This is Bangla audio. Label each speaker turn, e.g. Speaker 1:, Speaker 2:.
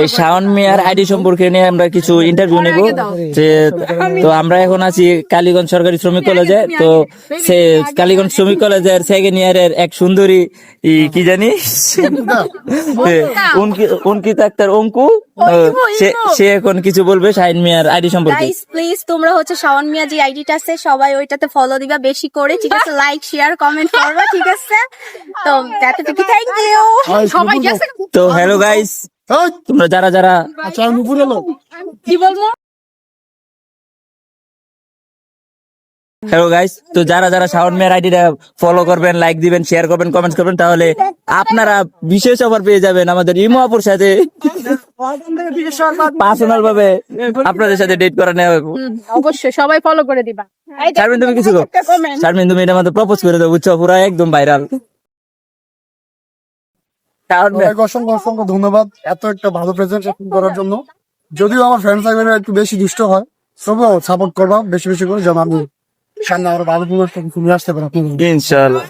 Speaker 1: এই শাওন মিয়ার আইডি সম্পর্কে নিয়ে আমরা কিছু ইন্টারভিউ নেব। যে তো আমরা এখন আছি কালীগঞ্জ সরকারি শ্রমিক কলেজে। তো সে কালীগঞ্জ শ্রমিক কলেজের সেকেন্ড ইয়ারের এক সুন্দরী কি জানি অঙ্কিতা আক্তার অঙ্কু, সে এখন কিছু বলবে শাওন মিয়ার আইডি সম্পর্কে।
Speaker 2: গাইস প্লিজ তোমরা হচ্ছে শাওন মিয়া যে আইডিটা আছে সবাই ওইটাতে ফলো দিবা বেশি করে, ঠিক আছে? লাইক শেয়ার কমেন্ট করবা, ঠিক আছে? তো এতটুকু, থ্যাংক ইউ সবাই।
Speaker 1: তো হ্যালো গাইস, তোমরা যারা যারা
Speaker 2: কি বলবো,
Speaker 1: হ্যালো গাইস, তো যারা যারা শাওন মিয়ার আইডিটা ফলো করবেন, লাইক দিবেন, শেয়ার করবেন, কমেন্ট করবেন, তাহলে আপনারা বিশেষ অফার পেয়ে যাবেন আমাদের ইমো আপুর সাথে। পার্সোনাল ভাবে আপনাদের সাথে ডেট করে নেওয়া হবে।
Speaker 2: অবশ্যই সবাই ফলো করে দিবা।
Speaker 1: শারমিন তুমি কিছু কর, শারমিন তুমি এটা আমাদের প্রপোজ করে দাও, বুঝছো? পুরো একদম ভাইরাল।
Speaker 3: অসংখ্য অসংখ্য ধন্যবাদ এত একটা ভালো প্রেজেন্টেশন করার জন্য। যদিও আমার ফ্রেন্ড সার্কেল একটু বেশি দুষ্ট হয়, তবুও সাপোর্ট করবা বেশি বেশি করে, যেন আমি সামনে আরো ভালো প্রদর্শন নিয়ে আসতে পারি।
Speaker 1: ইনশাআল্লাহ।